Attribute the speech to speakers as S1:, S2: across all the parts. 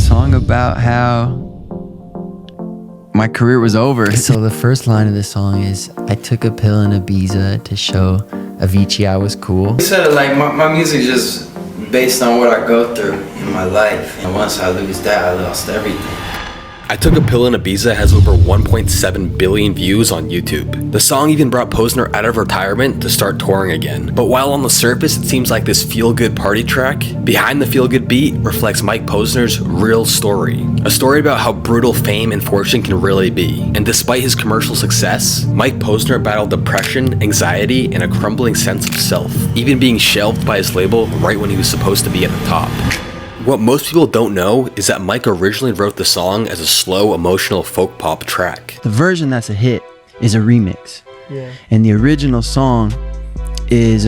S1: song about how my career was over. So the first line of the song is, I took a pill in Ibiza to show Avicii I was cool.
S2: He said it like my music just based on what I go through in my life. And once I lose that, I lost everything.
S3: I Took a Pill in Ibiza has over 1.7 billion views on YouTube. The song even brought Posner out of retirement to start touring again. But while on the surface it seems like this feel-good party track, behind the feel-good beat reflects Mike Posner's real story. A story about how brutal fame and fortune can really be. And despite his commercial success, Mike Posner battled depression, anxiety, and a crumbling sense of self, even being shelved by his label right when he was supposed to be at the top. What most people don't know is that Mike originally wrote the song as a slow, emotional folk pop track.
S1: The version that's a hit is a remix.
S4: Yeah.
S1: And the original song is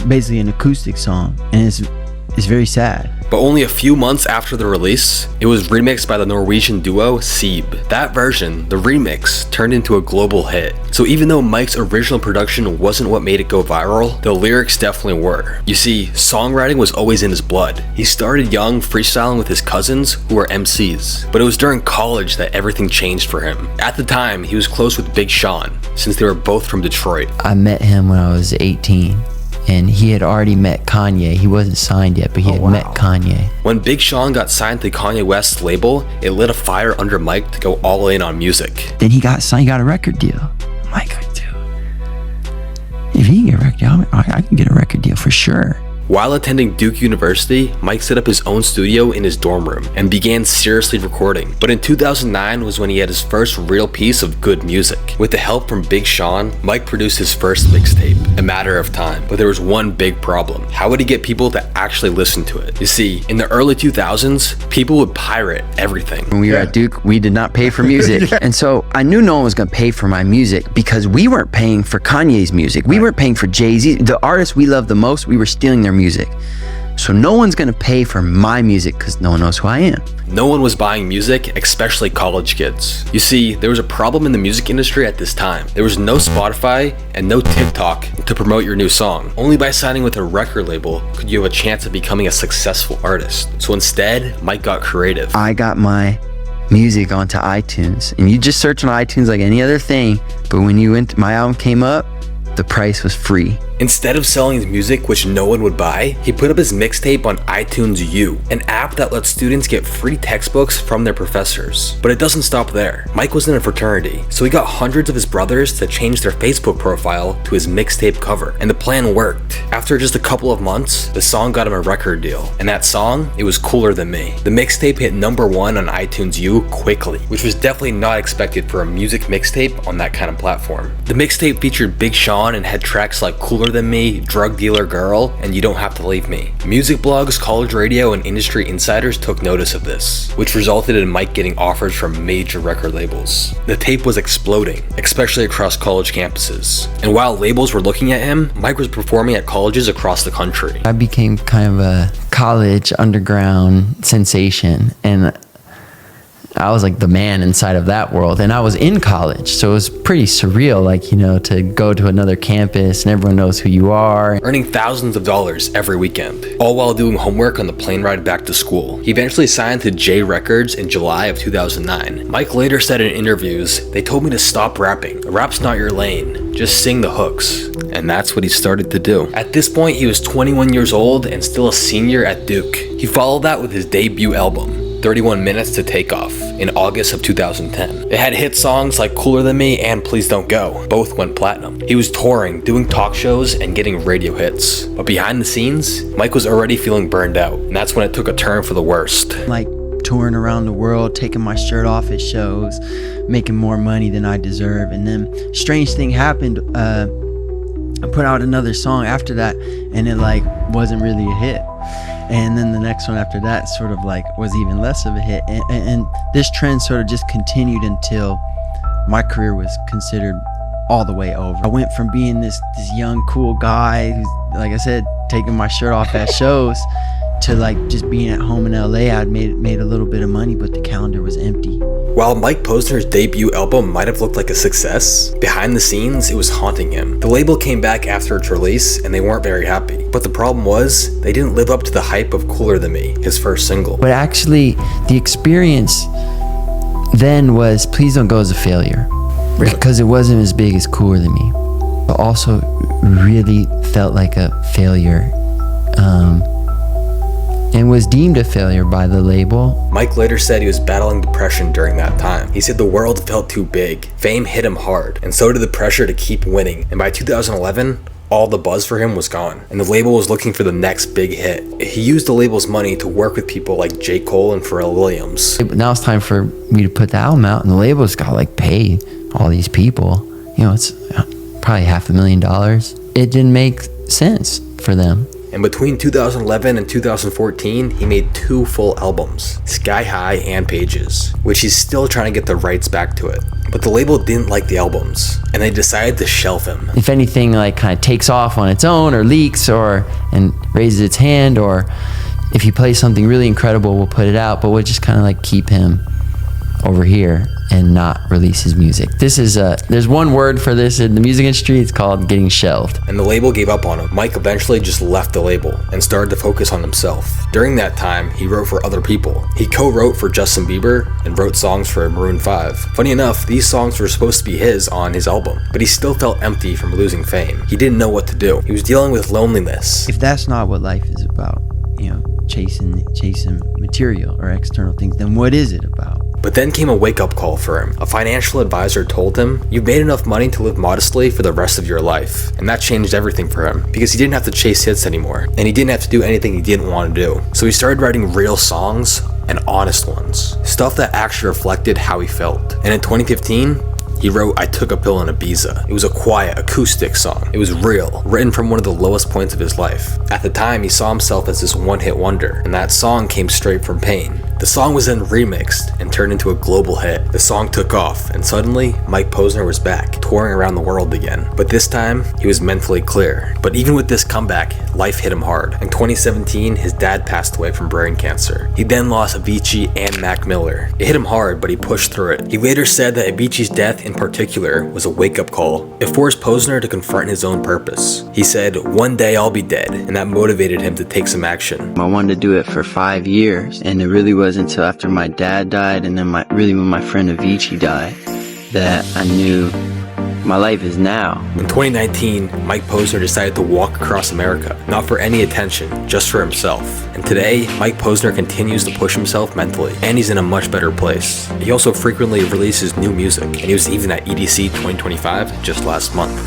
S1: basically an acoustic song, and it's very sad.
S3: But only a few months after the release, it was remixed by the Norwegian duo Seeb. That version, the remix, turned into a global hit. So even though Mike's original production wasn't what made it go viral, the lyrics definitely were. You see, songwriting was always in his blood. He started young, freestyling with his cousins, who were MCs. But it was during college that everything changed for him. At the time, he was close with Big Sean, since they were both from Detroit.
S1: I met him when I was 18. And he had already met Kanye. He wasn't signed yet, but he had met Kanye.
S3: When Big Sean got signed to Kanye West's label, it lit a fire under Mike to go all in on music.
S1: Then he got signed, he got a record deal. I'm like, dude, if he can get a record deal, I can get a record deal for sure.
S3: While attending Duke University, Mike set up his own studio in his dorm room and began seriously recording. But in 2009 was when he had his first real piece of good music. With the help from Big Sean, Mike produced his first mixtape, A Matter of Time. But there was one big problem. How would he get people to actually listen to it? You see, in the early 2000s, people would pirate everything.
S1: When we were at Duke, we did not pay for music. And so I knew no one was gonna pay for my music because we weren't paying for Kanye's music. We weren't paying for Jay-Z. The artists we loved the most, we were stealing their music. So no one's gonna pay for my music because no one knows who I am.
S3: No one was buying music, especially college kids. You see, there was a problem in the music industry at this time. There was no Spotify and no TikTok to promote your new song. Only by signing with a record label could you have a chance of becoming a successful artist. So instead, Mike got creative.
S1: I got my music onto iTunes, and you just search on iTunes like any other thing, but when my album came up, the price was free.
S3: Instead of selling his music, which no one would buy, he put up his mixtape on iTunes U, an app that lets students get free textbooks from their professors. But it doesn't stop there. Mike was in a fraternity, so he got hundreds of his brothers to change their Facebook profile to his mixtape cover, and the plan worked. After just a couple of months, the song got him a record deal, and that song, it was Cooler Than Me. The mixtape hit #1 on iTunes U quickly, which was definitely not expected for a music mixtape on that kind of platform. The mixtape featured Big Sean and had tracks like Cooler Than Me, Drug Dealer Girl, and You Don't Have to Leave Me. Music blogs, college radio, and industry insiders took notice of this, which resulted in Mike getting offers from major record labels. The tape was exploding, especially across college campuses. And while labels were looking at him, Mike was performing at colleges across the country.
S1: I became kind of a college underground sensation, and I was like the man inside of that world, and I was in college, so it was pretty surreal, like, you know, to go to another campus and everyone knows who you are.
S3: Earning thousands of dollars every weekend, all while doing homework on the plane ride back to school. He eventually signed to J Records in July of 2009. Mike later said in interviews, "They told me to stop rapping. Rap's not your lane. Just sing the hooks." And that's what he started to do. At this point, he was 21 years old and still a senior at Duke. He followed that with his debut album, 31 Minutes to Take Off, in August of 2010. It had hit songs like Cooler Than Me and Please Don't Go. Both went platinum. He was touring, doing talk shows, and getting radio hits. But behind the scenes, Mike was already feeling burned out, and that's when it took a turn for the worst.
S1: Like touring around the world, taking my shirt off at shows, making more money than I deserve, and then strange thing happened. I put out another song after that, and it like wasn't really a hit. And then the next one after that sort of like was even less of a hit, and this trend sort of just continued until my career was considered all the way over. I went from being this young cool guy who's, like I said, taking my shirt off at shows, to like just being at home in LA, I'd made a little bit of money, but the calendar was empty.
S3: While Mike Posner's debut album might have looked like a success, behind the scenes, it was haunting him. The label came back after its release, and they weren't very happy. But the problem was, they didn't live up to the hype of Cooler Than Me, his first single.
S1: But actually, the experience then was Please Don't Go as a failure.
S3: Really?
S1: Because it wasn't as big as Cooler Than Me. But also really felt like a failure. And was deemed a failure by the label.
S3: Mike later said he was battling depression during that time. He said the world felt too big. Fame hit him hard, and so did the pressure to keep winning. And by 2011, all the buzz for him was gone, and the label was looking for the next big hit. He used the label's money to work with people like J. Cole and Pharrell Williams.
S1: Now it's time for me to put the album out, and the label's got to like pay all these people. You know, it's probably $500,000. It didn't make sense for them.
S3: And between 2011 and 2014, he made 2 full albums, Sky High and Pages, which he's still trying to get the rights back to it. But the label didn't like the albums, and they decided to shelf him.
S1: If anything like kind of takes off on its own or leaks and raises its hand, or if he plays something really incredible, we'll put it out, but we'll just kind of like keep him over here and not release his music. There's one word for this in the music industry, it's called getting shelved.
S3: And the label gave up on him. Mike eventually just left the label and started to focus on himself. During that time, he wrote for other people. He co-wrote for Justin Bieber and wrote songs for Maroon 5. Funny enough, these songs were supposed to be his on his album, but he still felt empty from losing fame. He didn't know what to do. He was dealing with loneliness.
S1: If that's not what life is about, you know, chasing material or external things, then what is it about?
S3: But then came a wake-up call for him. A financial advisor told him, "You've made enough money to live modestly for the rest of your life." And that changed everything for him, because he didn't have to chase hits anymore, and he didn't have to do anything he didn't want to do. So he started writing real songs, and honest ones. Stuff that actually reflected how he felt. And in 2015, he wrote I Took a Pill in Ibiza. It was a quiet, acoustic song. It was real, written from one of the lowest points of his life. At the time, he saw himself as this one-hit wonder, and that song came straight from pain. The song was then remixed and turned into a global hit. The song took off, and suddenly, Mike Posner was back, touring around the world again. But this time, he was mentally clear. But even with this comeback, life hit him hard. In 2017, his dad passed away from brain cancer. He then lost Avicii and Mac Miller. It hit him hard, but he pushed through it. He later said that Avicii's death in particular was a wake-up call. It forced Posner to confront his own purpose. He said, "One day I'll be dead," and that motivated him to take some action.
S2: I wanted to do it for 5 years, and it really wasn't until after my dad died, and then when my friend Avicii died, that I knew my life is now.
S3: In 2019, Mike Posner decided to walk across America, not for any attention, just for himself. And today, Mike Posner continues to push himself mentally, and he's in a much better place. He also frequently releases new music, and he was even at EDC 2025 just last month.